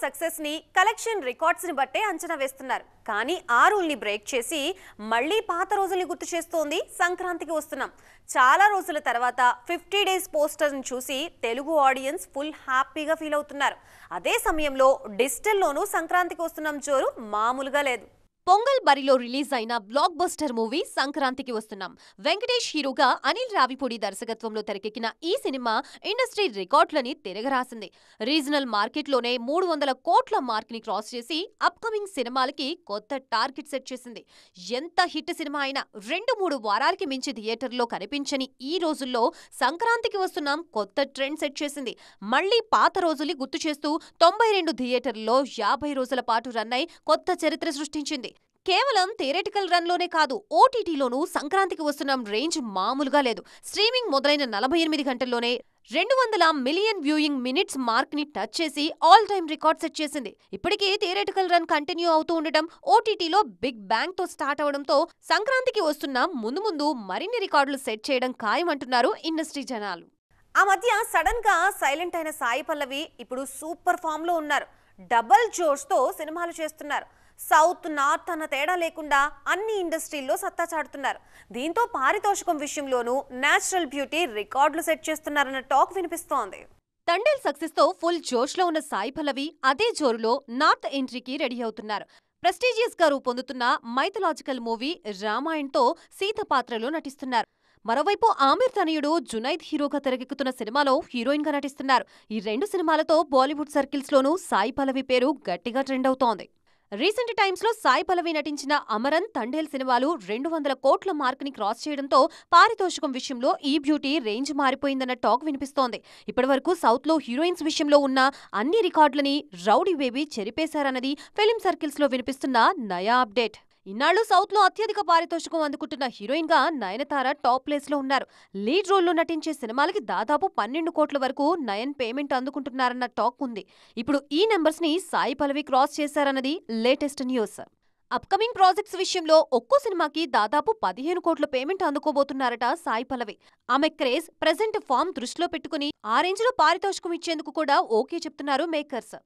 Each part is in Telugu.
సక్సెస్ ని కలెక్షన్ రికార్డ్స్ ని బట్టే అంచనా వేస్తున్నారు. కానీ ఆ రూల్ ని బ్రేక్ చేసి మళ్ళీ పాత రోజుల్ని గుర్తు చేస్తోంది సంక్రాంతికి వస్తున్నాం. చాలా రోజుల తర్వాత 50 డేస్ పోస్టర్ ని చూసి తెలుగు ఆడియన్స్ ఫుల్ హ్యాపీగా ఫీల్ అవుతున్నారు. అదే సమయంలో డిజిటల్లోనూ సంక్రాంతికి వస్తున్నాం జోరు మామూలుగా లేదు. పొంగల్ బరిలో రిలీజ్ అయిన బ్లాక్ బస్టర్ మూవీ సంక్రాంతికి వస్తున్నాం. వెంకటేష్ హీరోగా అనిల్ రావిపూడి దర్శకత్వంలో తెరకెక్కిన ఈ సినిమా ఇండస్ట్రీ రికార్డులని తిరగరాసింది. రీజనల్ మార్కెట్లోనే 300 కోట్ల మార్క్ ని క్రాస్ చేసి అప్కమింగ్ సినిమాలకి కొత్త టార్గెట్ సెట్ చేసింది. ఎంత హిట్ సినిమా అయినా 2-3 వారాలకి మించి థియేటర్లో కనిపించని ఈ రోజుల్లో సంక్రాంతికి వస్తున్నాం కొత్త ట్రెండ్ సెట్ చేసింది. మళ్లీ పాత రోజుల్ని గుర్తు చేస్తూ 92 థియేటర్లలో 50 రోజుల పాటు రన్ అయి కొత్త చరిత్ర సృష్టించింది. కేవలం థియేటికల్ రన్లోనే కాదు, ఓటీటీలోనూ సంక్రాంతికి వస్తున్నాం రేంజ్ మామూలుగా లేదు. స్ట్రీమింగ్ మొదలైన 48 గంటల్లోనే 200 మిలియన్ వ్యూయింగ్ మినిట్స్ మార్క్ ని టచ్ చేసి ఆల్ టైమ్ రికార్డ్ సెట్ చేసింది. ఇప్పటికే థియేటికల్ రన్ కంటిన్యూ అవుతూ ఉండటం, ఓటీటీలో బిగ్ బ్యాంగ్ తో స్టార్ట్ అవడంతో సంక్రాంతికి వస్తున్నాం ముందు మరిన్ని రికార్డులు సెట్ చేయడం ఖాయమంటున్నారు ఇండస్ట్రీ జనాలు. ఆ మధ్య సడన్ గా సైలెంట్ అయిన సాయి పల్లవి ఇప్పుడు సూపర్ ఫామ్ లో ఉన్నారు. డబుల్ జోష్ తో సినిమాలు చేస్తున్నారు. సౌత్ నార్త్ అన్న తేడా లేకుండా అన్ని ఇండస్ట్రీల్లో సత్తా చాటుతున్నారు. దీంతో పారితోషికం విషయంలోనూ నేచురల్ బ్యూటీ రికార్డులు సెట్ చేస్తున్నారన్న టాక్ వినిపిస్తోంది. తండేల్ సక్సెస్ తో ఫుల్ జోష్ లో ఉన్న సాయి పల్లవి అదే జోరులో నార్త్ ఎంట్రీకి రెడీ అవుతున్నారు. ప్రెస్టీజియస్ గా రూపొందుతున్న మైథలాజికల్ మూవీ రామాయణ్తో సీత పాత్రలో నటిస్తున్నారు. మరోవైపు ఆమిర్ తనయుడు జునైద్ హీరోగా తెరకెక్కుతున్న సినిమాలో హీరోయిన్ గా నటిస్తున్నారు. ఈ 2 సినిమాలతో బాలీవుడ్ సర్కిల్స్ లోనూ సాయి పల్లవి పేరు గట్టిగా ట్రెండ్ అవుతోంది. రీసెంట్ టైమ్స్ లో సాయి పల్లవి నటించిన అమరన్, తండేల్ సినిమాలు 200 కోట్ల మార్క్ ని క్రాస్ చేయడంతో పారితోషికం విషయంలో ఈ బ్యూటీ రేంజ్ మారిపోయిందన్న టాక్ వినిపిస్తోంది. ఇప్పటివరకు సౌత్ లో హీరోయిన్స్ విషయంలో ఉన్న అన్ని రికార్డులని రౌడీ బేబీ చెరిపేశారన్నది ఫిలిం సర్కిల్స్ లో వినిపిస్తున్న నయా అప్డేట్. ఇన్నాళ్లు సౌత్ లో అత్యధిక పారితోషికం అందుకుంటున్న హీరోయిన్ గా నయనతార టాప్ ప్లేస్ లో ఉన్నారు. లీడ్ రోల్ లో నటించే సినిమాలకి దాదాపు 12 కోట్ల వరకు నయన్ పేమెంట్ అందుకుంటున్నారన్న టాక్ ఉంది. ఇప్పుడు ఈ నెంబర్స్ ని సాయి పల్లవి క్రాస్ చేశారన్నది లేటెస్ట్ న్యూస్. అప్కమింగ్ ప్రాజెక్ట్స్ విషయంలో ఒక్కో సినిమాకి దాదాపు 15 కోట్ల పేమెంట్ అందుకోబోతున్నారట సాయి పల్లవి. ఆమె క్రేజ్, ప్రెజెంట్ ఫామ్ దృష్టిలో పెట్టుకుని ఆ రేంజ్ లో పారితోషికం ఇచ్చేందుకు కూడా ఓకే చెప్తున్నారు మేకర్స్.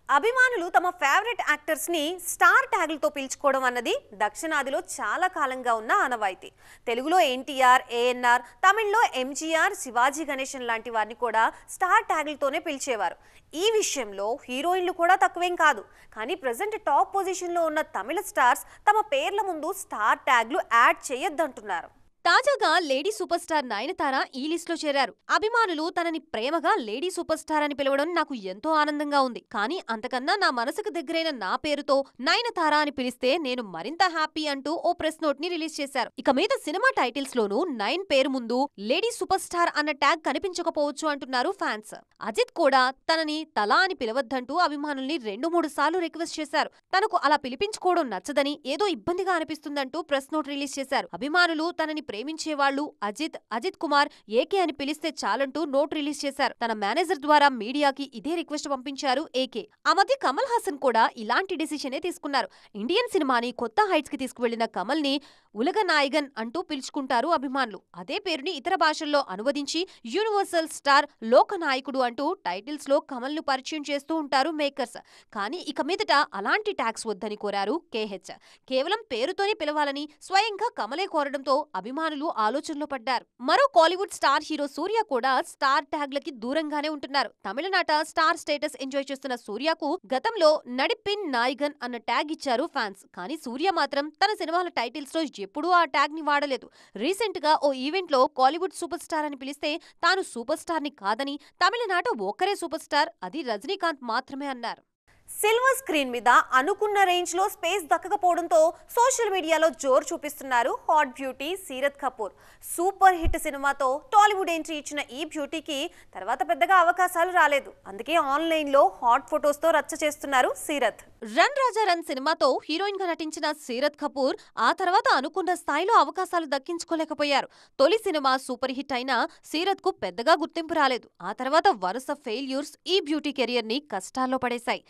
అభిమానులు తమ ఫేవరెట్ యాక్టర్స్ ని స్టార్ ట్యాగులతో పిలుచుకోవడం అన్నది దక్షిణాదిలో చాలా కాలంగా ఉన్న ఆనవాయితీ. తెలుగులో ఎన్టీఆర్, ఏఎన్ఆర్, తమిళ్లో ఎంజీఆర్, శివాజీ గణేశన్ లాంటి వారిని కూడా స్టార్ ట్యాగులతోనే పిలిచేవారు. ఈ విషయంలో హీరోయిన్లు కూడా తక్కువేం కాదు. కానీ ప్రజెంట్ టాప్ పొజిషన్లో ఉన్న తమిళ స్టార్స్ తమ పేర్ల ముందు స్టార్ ట్యాగ్లు యాడ్ చేయొద్దంటున్నారు. తాజాగా లేడీ సూపర్ స్టార్ నయనతార ఈ లిస్ట్ లో చేరారు. అభిమానులు తనని ప్రేమగా లేడీ సూపర్ స్టార్ అని పిలవడం నాకు ఎంతో ఆనందంగా ఉంది. కానీ అంతకన్నా నా మనసుకు దగ్గరైన నా పేరుతో నయనతార అని పిలిస్తే నేను మరింత హ్యాపీ అంటూ ఓ ప్రెస్ నోట్ ని రిలీజ్ చేశారు. ఇక మీద సినిమా టైటిల్స్ లోనూ నయన్ పేరు ముందు లేడీ సూపర్ స్టార్ అన్న ట్యాగ్ కనిపించకపోవచ్చు అంటున్నారు ఫ్యాన్స్. అజిత్ కూడా తనని తలా అని పిలవద్దంటూ అభిమానుల్ని 2-3 సార్లు రిక్వెస్ట్ చేశారు. తనకు అలా పిలిపించుకోవడం నచ్చదని, ఏదో ఇబ్బందిగా అనిపిస్తుందంటూ ప్రెస్ నోట్ రిలీజ్ చేశారు. అభిమానులు తనని ప్రేమించేవాళ్లు అజిత్ కుమార్ ఏకే అని పిలిస్తే చాలంటూ నోట్ రిలీజ్ చేశారు. తన మేనేజర్ ద్వారా మీడియాకి ఇదే రిక్వెస్ట్ పంపించారు ఏకే. ఆ మధ్య కమల్ హాసన్ కూడా ఇలాంటి డెసిషనే తీసుకున్నారు. ఇండియన్ సినిమాని కొత్త హైట్స్ కి తీసుకువెళ్లిన కమల్ ని ఉలగ నాయగన్ అంటూ పిలుచుకుంటారు అభిమానులు. అదే పేరుని ఇతర భాషల్లో అనువదించి యూనివర్సల్ స్టార్, లోకనాయకుడు అంటూ టైటిల్స్ లో కమల్ ను పరిచయం చేస్తూ ఉంటారు మేకర్స్. కానీ ఇక మీదట అలాంటి ట్యాగ్స్ వద్దని కోరారు కేహెచ్. కేవలం పేరుతోనే పిలవాలని స్వయంగా కమలే కోరడంతో అభిమానులు ఆలోచనలో పడ్డారు. మరో కాలీవుడ్ స్టార్ హీరో సూర్య కూడా స్టార్ ట్యాగ్లకి దూరంగానే ఉంటున్నారు. తమిళనాట స్టార్ స్టేటస్ ఎంజాయ్ చేస్తున్న సూర్యకు గతంలో నడిపిన్ నాయగన్ అన్న ట్యాగ్ ఇచ్చారు ఫ్యాన్స్. కానీ సూర్య మాత్రం తన సినిమాల టైటిల్స్ లో ఎప్పుడూ ఆ ట్యాగ్ ని వాడలేదు. రీసెంట్ గా ఓ ఈవెంట్ లో కాలీవుడ్ సూపర్ స్టార్ అని పిలిస్తే తాను సూపర్ స్టార్ ని కాదని, తమిళనాట ఒక్కరే సూపర్ స్టార్, అది రజనీకాంత్ మాత్రమే అన్నారు. సిల్వర్ స్క్రీన్ మీద అనుకున్న రేంజ్ లో స్పేస్ దక్కకపోవడంతో సోషల్ మీడియాలో జోరు చూపిస్తున్నారు hot beauty Seerat Kapoor. Super hit సినిమాతో టాలీవుడ్ ఎంట్రీ ఇచ్చిన ఈ బ్యూటీకి తర్వాత పెద్దగా అవకాశాలు రాలేదు. అందుకే ఆన్లైన్ లో హాట్ ఫొటోస్ తో రచ్చ చేస్తున్నారు సీరత్. రన్ రాజా రన్ సినిమాతో హీరోయిన్ గా నటించిన సీరత్ కపూర్ ఆ తర్వాత అనుకున్న స్థాయిలో అవకాశాలు దక్కించుకోలేకపోయారు. తొలి సినిమా సూపర్ హిట్ అయినా సీరత్ కు పెద్దగా గుర్తింపు రాలేదు. ఆ తర్వాత వరుస ఫెయిల్యూర్స్ ఈ బ్యూటీ కెరియర్ ని కష్టాల్లో పడేశాయి.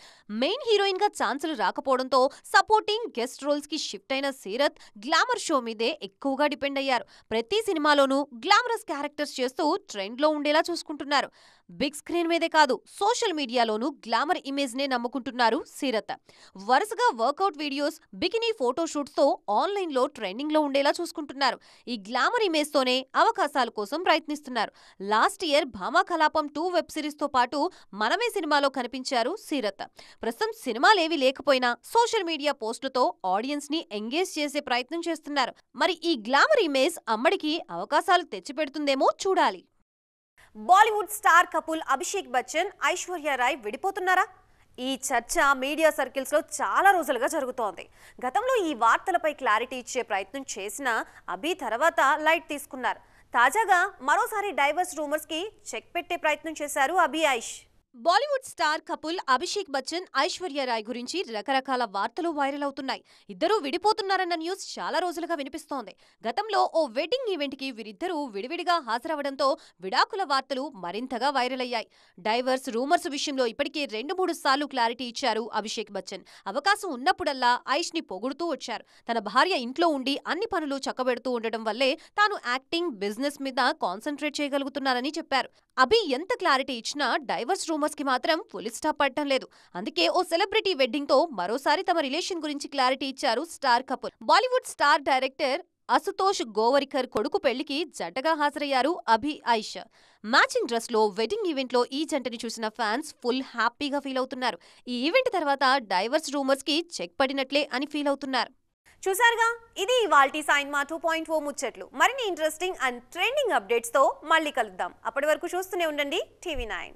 మెయిన్ హీరోయిన్ గా ఛాన్సులు రాకపోవడంతో సపోర్టింగ్ గెస్ట్ రోల్స్ కి షిఫ్ట్ అయిన సీరత్ గ్లామర్ షో మీదే ఎక్కువగా డిపెండ్ అయ్యారు. ప్రతి సినిమాలోనూ గ్లామరస్ క్యారెక్టర్స్ చేస్తూ ట్రెండ్ లో ఉండేలా చూసుకుంటున్నారు. బిగ్ స్క్రీన్ మీదే కాదు సోషల్ మీడియాలోనూ గ్లామర్ ఇమేజ్ నే నమ్ముకుంటున్నారు సీరత్. వరుసగా వర్కౌట్ వీడియోస్, బికినీ ఫోటోషూట్స్ తో ఆన్లైన్ లో ట్రెండింగ్ లో ఉండేలా చూసుకుంటున్నారు. ఈ గ్లామర్ ఇమేజ్ తోనే అవకాశాల కోసం ప్రయత్నిస్తున్నారు. Last year Bhama Kalapam 2 web series తో పాటు మనమే సినిమాలో కనిపించారు సీరత్. ప్రస్తుతం సినిమాలేవి లేకపోయినా సోషల్ మీడియా పోస్టులతో ఆడియన్స్ ని ఎంగేజ్ చేసే ప్రయత్నం చేస్తున్నారు. మరి ఈ గ్లామర్ ఇమేజ్ అమ్మడికి అవకాశాలు తెచ్చిపెడుతుందేమో చూడాలి. Bollywood star couple Abhishek Bachchan, Aishwarya Rai విడిపోతున్నారా? ఈ చర్చ మీడియా సర్కిల్స్ లో చాలా రోజులుగా జరుగుతోంది. గతంలో ఈ వార్తలపై క్లారిటీ ఇచ్చే ప్రయత్నం చేసిన అభి తర్వాత లైట్ తీసుకున్నారు. తాజాగా మరోసారి డైవర్స్ రూమర్స్ కి చెక్ పెట్టే ప్రయత్నం చేశారు అభి ఐష్. బాలీవుడ్ స్టార్ కపుల్ అభిషేక్ బచ్చన్, ఐశ్వర్య రాయ్ గురించి రకరకాల వార్తలు వైరల్ అవుతున్నాయి. ఇద్దరూ విడిపోతున్నారన్న న్యూస్ చాలా రోజులుగా వినిపిస్తోంది. గతంలో ఓ వెడ్డింగ్ ఈవెంట్ కి వీరిద్దరూ విడివిడిగా హాజరవడంతో విడాకుల వార్తలు మరింతగా వైరల్ అయ్యాయి. డైవర్స్ రూమర్స్ విషయంలో ఇప్పటికే 2-3 సార్లు క్లారిటీ ఇచ్చారు అభిషేక్ బచ్చన్. అవకాశం ఉన్నప్పుడల్లా ఐష్ ని పొగుడుతూ వచ్చారు. తన భార్య ఇంట్లో ఉండి అన్ని పనులు చక్కబెడుతూ ఉండడం వల్లే తాను యాక్టింగ్, బిజినెస్ మీద కాన్సంట్రేట్ చేయగలుగుతున్నారని చెప్పారు. అభి ఎంత క్లారిటీ ఇచ్చినా డైవర్స్ రూమర్స్ కి మాత్రం ఫుల్ స్టాప్ పడటం లేదు. అందుకే ఓ సెలబ్రిటీ వెడ్డింగ్ తో మరోసారి తమ రిలేషన్ గురించి క్లారిటీ ఇచ్చారు star couple. Bollywood star director Ashutosh Gowariker కొడుకు పెళ్లికి జంటగా హాజరయ్యారు అభి ఐష్. మ్యాచింగ్ డ్రెస్ లో వెడ్డింగ్ ఈవెంట్ లో ఈ జంటని చూసిన ఫ్యాన్స్ ఫుల్ హ్యాపీగా ఫీల్ అవుతున్నారు. ఈ ఈవెంట్ తర్వాత డైవర్స్ రూమర్స్ కి చెక్ పడినట్లే అని ఫీల్ అవుతున్నారు. చూసారుగా, ఇది ఇవాల్టి సైన్మా 2.0 ముచ్చట్లు. మరిన్ని ఇంట్రెస్టింగ్ అండ్ ట్రెండింగ్ అప్డేట్స్ తో మళ్ళీ కలుద్దాం. అప్పటి వరకు చూస్తూనే ఉండండి TV9.